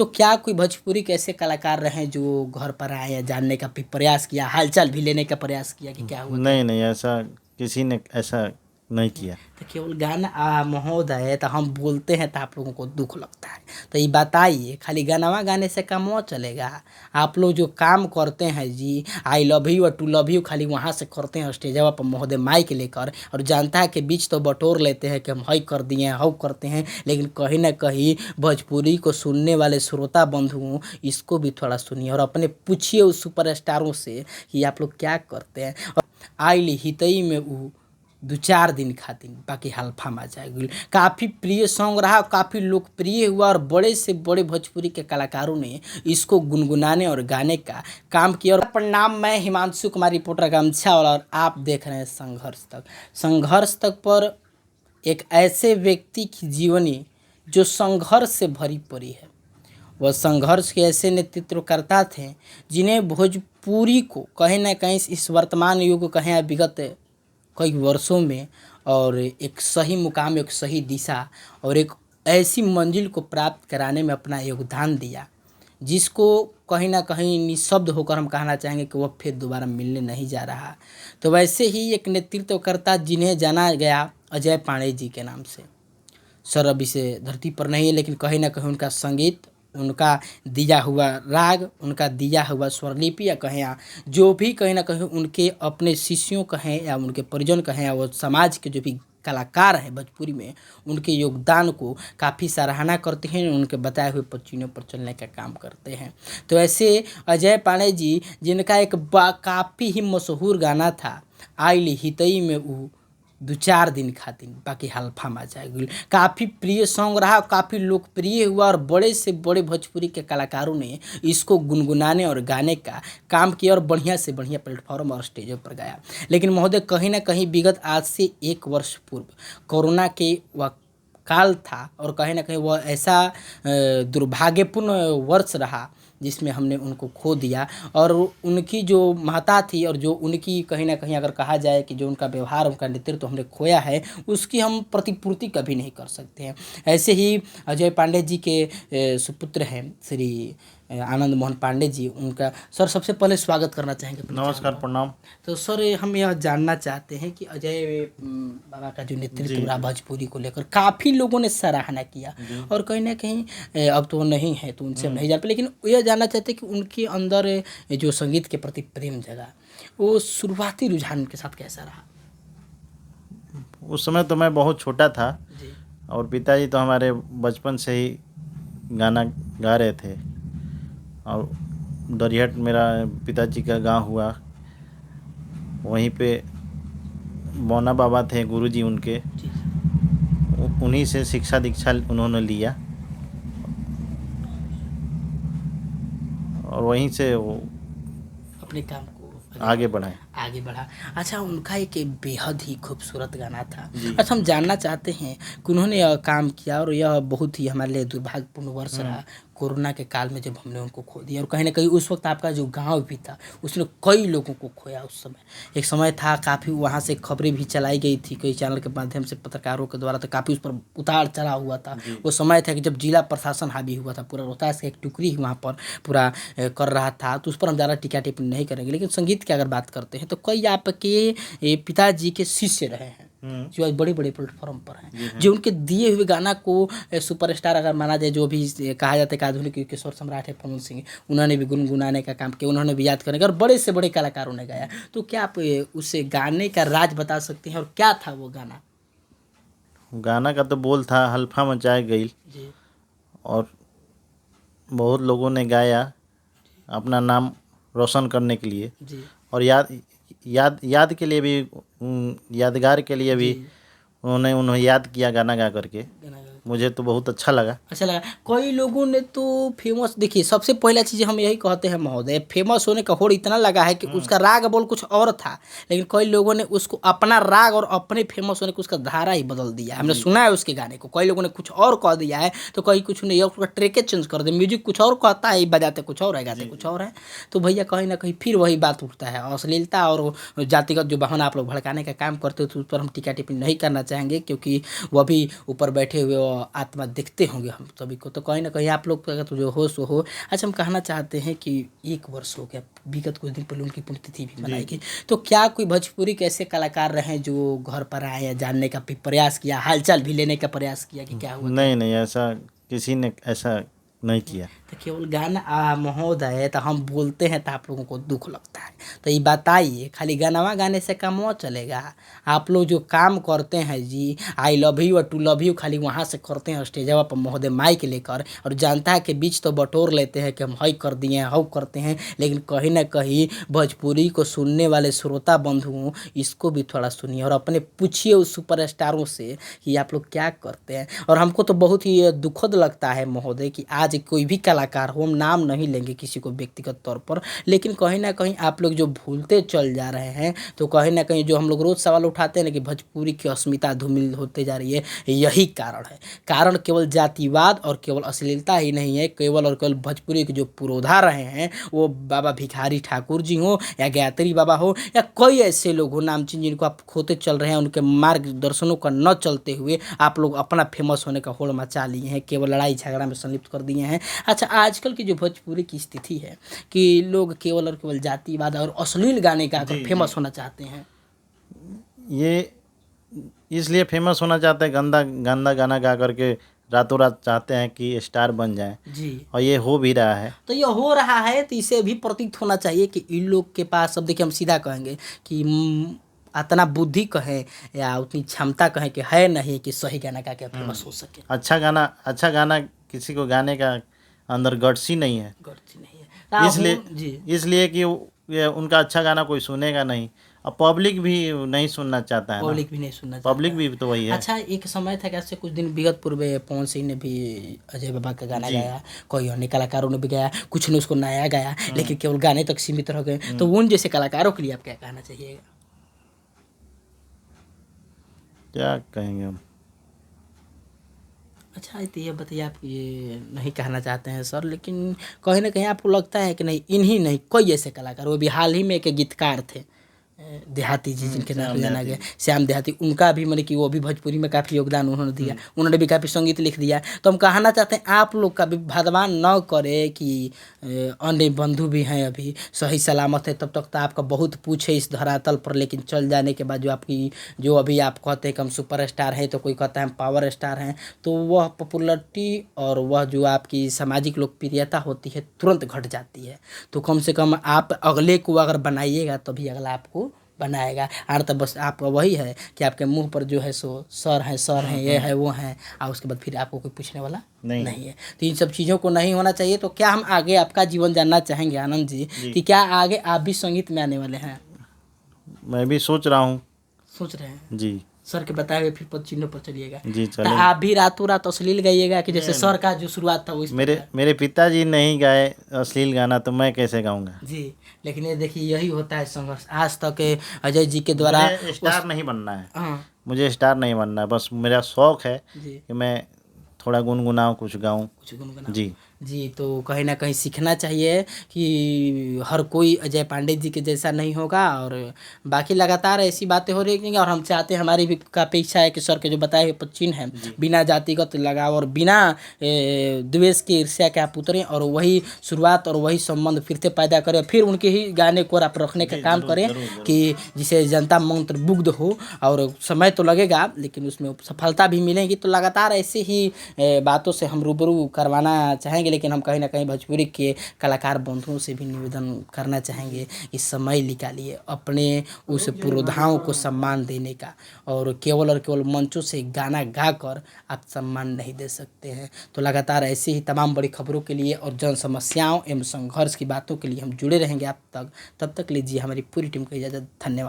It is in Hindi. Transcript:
तो क्या कोई भोजपुरी के ऐसे कलाकार रहे जो घर पर आए या जानने का भी प्रयास किया, हालचाल भी लेने का प्रयास किया कि क्या हुआ क्या नहीं नहीं, ऐसा किसी ने ऐसा नहीं किया। तो केवल गाना महोदय तो हम बोलते हैं तो आप लोगों को दुख लगता है। तो ये बताइए, खाली गाना गाने से काम वो चलेगा? आप लोग जो काम करते हैं जी, आई लव यू और टू लव यू खाली वहाँ से करते हैं स्टेजवा पर महोदय माइक लेकर, और जनता के बीच तो बटोर लेते हैं कि हम हई कर दिए हैं हव करते हैं, लेकिन कहीं ना कहीं भोजपुरी को सुनने वाले श्रोता बंधुओं इसको भी थोड़ा सुनिए और अपने पूछिए उस सुपरस्टारों से कि आप लोग क्या करते हैं। और आइली हितई में वो 2-4 दिन खातिर बाकी हल्फा मचा गई। काफ़ी प्रिय सॉन्ग रहा, काफ़ी लोकप्रिय हुआ और बड़े से बड़े भोजपुरी के कलाकारों ने इसको गुनगुनाने और गाने का काम किया। और प्रणाम, मैं हिमांशु कुमार रिपोर्टर गमछा वाला और आप देख रहे हैं संघर्ष तक। संघर्ष तक पर एक ऐसे व्यक्ति की जीवनी जो संघर्ष से भरी पड़ी है। वह संघर्ष के ऐसे नेतृत्वकर्ता थे जिन्हें भोजपुरी को कहीं ना कहीं इस वर्तमान युग कहें या विगत कई वर्षों में और एक सही मुकाम, एक सही दिशा और एक ऐसी मंजिल को प्राप्त कराने में अपना योगदान दिया जिसको कहीं ना कहीं निःशब्द होकर हम कहना चाहेंगे कि वह फिर दोबारा मिलने नहीं जा रहा। तो वैसे ही एक नेतृत्वकर्ता जिन्हें जाना गया अजय पांडे जी के नाम से। सर अभी से धरती पर नहीं है, लेकिन कहीं ना कहीं उनका संगीत, उनका दिया हुआ राग, उनका दिया हुआ स्वरलिपि या कहें या जो भी कहीं ना कहीं उनके अपने शिष्यों कहें या उनके परिजन कहें या वो समाज के जो भी कलाकार हैं भोजपुरी में, उनके योगदान को काफ़ी सराहना करते हैं, उनके बताए हुए पच्चीनों पर चलने का काम करते हैं। तो ऐसे अजय पांडे जी जिनका एक काफ़ी ही मशहूर गाना था आइली हितई में वो 2-4 दिन खातिर बाकी हल्फा मचा गई। काफ़ी प्रिय सॉन्ग रहा, काफ़ी लोकप्रिय हुआ और बड़े से बड़े भोजपुरी के कलाकारों ने इसको गुनगुनाने और गाने का काम किया और बढ़िया से बढ़िया प्लेटफॉर्म और स्टेजों पर गाया। लेकिन महोदय कहीं ना कहीं विगत आज से 1 वर्ष पूर्व कोरोना के वह काल था और कहीं ना कहीं वह ऐसा दुर्भाग्यपूर्ण वर्ष रहा जिसमें हमने उनको खो दिया। और उनकी जो महत्ता थी और जो उनकी कहीं ना कहीं अगर कहा जाए कि जो उनका व्यवहार, उनका नेतृत्व हमने खोया है, उसकी हम प्रतिपूर्ति कभी नहीं कर सकते हैं। ऐसे ही अजय पांडे जी के सुपुत्र हैं श्री आनंद मोहन पांडे जी, उनका सर सबसे पहले स्वागत करना चाहेंगे अपने नमस्कार, चैनल में। प्रणाम। तो सर हम यह जानना चाहते हैं कि अजय बाबा का जो नेतृत्व रहा भोजपुरी को लेकर, काफ़ी लोगों ने सराहना किया और कहीं ना कहीं अब तो वो नहीं है तो उनसे हम नहीं जान पाए, लेकिन यह जानना चाहते हैं कि उनके अंदर जो संगीत के प्रति प्रेम जगा, वो शुरुआती रुझान उनके साथ कैसा रहा? उस समय तो मैं बहुत छोटा था जी और पिताजी तो हमारे बचपन से ही गाना गा रहे थे। और दरिहट मेरा पिताजी का गांव हुआ, वहीं पे मौना बाबा थे गुरुजी उनके, जी उन्हीं से शिक्षा दीक्षा उन्होंने लिया और वहीं से वो अपने काम को आगे बढ़ाए। आगे बढ़ा। अच्छा, उनका एक बेहद ही खूबसूरत गाना था। जी। अच्छा, हम जानना चाहते हैं कि उन्होंने यह काम किया और यह बहुत ही हमारे लिए दुर्भाग्यपूर्ण वर्ष रहा कोरोना के काल में जब हमने उनको खो दिया। और कहीं ना कहीं उस वक्त आपका जो गांव भी था उसने कई लोगों को खोया। उस समय एक समय था, काफ़ी वहाँ से खबरें भी चलाई गई थी कई चैनल के माध्यम से, पत्रकारों के द्वारा, तो काफ़ी उस पर उतार चढ़ाव हुआ था। वो समय था कि जब जिला प्रशासन हावी हुआ था, पूरा रोहतास का एक टुकड़ी वहाँ पर पूरा कर रहा था, तो उस पर हम ज़्यादा टीका टिप्पणी नहीं करेंगे। लेकिन संगीत की अगर बात करते हैं तो कई आपके पिताजी के शिष्य रहे हैं जो आज बड़े बड़े प्लेटफॉर्म पर हैं, जो उनके दिए हुए गाना को सुपरस्टार अगर माना जाए, जो भी कहा जाता है कि आधुनिक युग के स्वर सम्राट है पवन सिंह, उन्होंने भी गुनगुनाने का काम किया, उन्होंने भी याद करने का, और बड़े से बड़े कलाकारों ने गाया। तो क्या आप उस गाने का राज बता सकते हैं और क्या था वो गाना? गाना का तो बोल था हल्फा मचाए गई जी और बहुत लोगों ने गाया अपना नाम रोशन करने के लिए जी और याद के लिए भी, यादगार के लिए भी उन्हें याद किया गाना गा करके। गाना गा। मुझे तो बहुत अच्छा लगा। अच्छा लगा। कई लोगों ने तो फेमस, देखिए सबसे पहला चीज़ हम यही कहते हैं महोदय, फेमस होने का होड़ इतना लगा है कि उसका राग बोल कुछ और था, लेकिन कई लोगों ने उसको अपना राग और अपने फेमस होने को उसका धारा ही बदल दिया। हमने सुना है उसके गाने को, कई लोगों ने कुछ और कह दिया है, तो कई कुछ ने उसका ट्रेके चेंज कर दे, म्यूजिक कुछ और कहता है, बजाते कुछ और है, गाते कुछ और है। तो भैया कहीं ना कहीं फिर वही बात उठता है, अश्लीलता और जातिगत जो भावना आप लोग भड़काने का काम करते हो, तो उस पर हम टीका टिप्पणी नहीं करना चाहेंगे, क्योंकि वह भी ऊपर बैठे हुए आत्मा देखते होंगे हम सभी को, तो कहीं ना कहीं आप लोग का तो जो हो सो हो। अच्छा, हम कहना चाहते हैं कि 1 वर्ष हो गया, विगत कुछ दिन पहले उनकी पुण्यतिथि भी मनाई गई, तो क्या कोई भोजपुरी के ऐसे कलाकार रहे जो घर पर आए या जानने का भी प्रयास किया, हालचाल भी लेने का प्रयास किया कि क्या हुआ क्या नहीं नहीं, ऐसा किसी ने ऐसा नहीं किया। तो केवल गाना महोदय, तो हम बोलते हैं तो आप लोगों को दुख लगता है, तो ये बताइए खाली गाना गाने से काम वो चलेगा? आप लोग जो काम करते हैं जी, आई लव यू और टू लव यू खाली वहाँ से करते हैं स्टेजवा पर महोदय माइक लेकर, और जनता के बीच तो बटोर लेते हैं कि हम हई कर दिए हैं हव करते हैं, लेकिन कहीं ना कहीं भोजपुरी को सुनने वाले श्रोता बंधुओं इसको भी थोड़ा सुनिए और अपने पूछिए उस सुपरस्टारों से कि आप लोग क्या करते हैं। और हमको तो बहुत ही दुखद लगता है महोदय कि आज कोई भी कलाकार हो, हम नाम नहीं लेंगे किसी को व्यक्तिगत तौर पर, लेकिन कहीं ना कहीं आप लोग जो भूलते चल जा रहे हैं, तो कहीं ना कहीं जो हम लोग रोज सवाल उठाते हैं ना कि भोजपुरी की अस्मिता धूमिल होते जा रही है, यही कारण है। कारण केवल जातिवाद और केवल अश्लीलता ही नहीं है, केवल और केवल भोजपुरी के जो पुरोधा रहे हैं वो बाबा भिखारी ठाकुर जी हो या गायत्री बाबा हो या कोई ऐसे लोग हो नामचीन जिनको आप खोते चल रहे हैं, उनके मार्गदर्शनों का न चलते हुए आप लोग अपना फेमस होने का होड़ मचा लिए हैं, केवल लड़ाई झगड़ा में संलिप्त कर दिए हैं। अच्छा, आजकल की जो भोजपुरी की स्थिति है कि लोग केवल और केवल जातिवाद और अश्लील गाने गाकर फेमस होना चाहते हैं। ये इसलिए फेमस होना चाहते हैं, गंदा गंदा गाना गा करके रातों रात चाहते हैं कि स्टार बन जाएं, जी, और ये हो भी रहा है। तो ये हो रहा है, तो इसे भी प्रतीत होना चाहिए कि इन लोग के पास, अब देखिए हम सीधा कहेंगे कि इतना बुद्धि कहें या उतनी क्षमता कहें कि है नहीं कि सही गाना गा के फेमस हो सके। अच्छा गाना किसी को गाने का अंदर गट्स ही नहीं है, गलती नहीं है जी। इसलिए कि ये उनका अच्छा गाना कोई सुनेगा नहीं, और पब्लिक भी नहीं सुनना चाहता है ना। पब्लिक भी नहीं सुनना चाहता पब्लिक भी तो वही है। अच्छा, एक समय था कैसे कुछ दिन विगत पूर्व पवन सिंह ने भी अजय बाबा का गाना गाया, कोई अन्य कलाकारों ने भी गाया, कुछ ने उसको नया गाया, लेकिन केवल गाने तक सीमित रह गए, तो उन जैसे कलाकारों के लिए आप क्या कहना चाहिएगा? क्या कहेंगे हम। अच्छा, तो ये बताइए, आप ये नहीं कहना चाहते हैं सर, लेकिन कहीं ना कहीं आपको लगता है कि नहीं, इन्हीं नहीं कोई ऐसे कलाकार, वो भी हाल ही में एक गीतकार थे देहाती जी, जिनके नाम से जाना गया, श्याम देहाती, उनका भी मतलब कि वो भी भोजपुरी में काफ़ी योगदान उन्होंने दिया, उन्होंने भी काफ़ी संगीत लिख दिया। तो हम कहना चाहते हैं आप लोग का भी भगवान न करे कि अन्य बंधु भी हैं अभी सही सलामत है, तब तक तो आपका बहुत पूछे इस धरातल पर, लेकिन चल जाने के बाद जो आपकी, जो अभी आप कहते हैं कि हम सुपर स्टार हैं, तो कोई कहता है हम पावर स्टार हैं, तो वह पॉपुलरिटी और वह जो आपकी सामाजिक लोकप्रियता होती है तुरंत घट जाती है। तो कम से कम आप अगले को अगर बनाइएगा तभी अगला आपको बनाएगा। और तो बस आपका वही है कि आपके मुंह पर जो है सो सर हैं ये है वो हैं, और उसके बाद फिर आपको कोई पूछने वाला नहीं है। तो इन सब चीज़ों को नहीं होना चाहिए। तो क्या हम आगे आपका जीवन जानना चाहेंगे आनंद जी कि क्या आगे आप भी संगीत में आने वाले हैं? मैं भी सोच रहा हूँ। सोच रहे हैं जी सर के बताए हुए फिर पद चिन्हों पर चलिएगा। जी, तो चलेंगे। आप भी रातों रात अश्लील गाइएगा कि जैसे सर का जो शुरुआत था वो इस मेरे पिताजी नहीं गाए अश्लील गाना, तो मैं कैसे गाऊंगा? जी। लेकिन ये देखिए, यही होता है संघर्ष। आज तक अजय जी के द्वारा मुझे स्टार नहीं बनना है, हाँ मुझे स्टार नहीं बनना है, बस मेरा शौक है जी, कि मैं थोड़ा गुनगुनाऊं, कुछ गाऊं। कुछ गुनगुना जी जी। तो कहीं ना कहीं सीखना चाहिए कि हर कोई अजय पांडे जी के जैसा नहीं होगा, और बाकी लगातार ऐसी बातें हो रही हैं, और हम चाहते हैं, हमारी भी काफ़ी इच्छा है कि सर के जो बताए हुए चिन्ह हैं, बिना जातिगत लगाव और बिना द्वेष की ईर्ष्या के आप उतरें और वही शुरुआत और वही संबंध फिर से पैदा करें, फिर उनके ही गाने को आप रखने का काम करें कि जिसे जनता मंत्रमुग्ध हो। और समय तो लगेगा लेकिन उसमें सफलता भी मिलेगी। तो लगातार ऐसे ही बातों से हम रूबरू करवाना चाहेंगे, लेकिन हम कहीं ना कहीं भोजपुरी के कलाकार बंधुओं से भी निवेदन करना चाहेंगे कि समय निकालिए अपने उस पुरोधाओं को सम्मान देने का, और केवल मंचों से गाना गाकर आप सम्मान नहीं दे सकते हैं। तो लगातार ऐसी ही तमाम बड़ी खबरों के लिए और जन समस्याओं एवं संघर्ष की बातों के लिए हम जुड़े रहेंगे आप तक। तब तक लीजिए हमारी पूरी टीम को इजाज़त। धन्यवाद।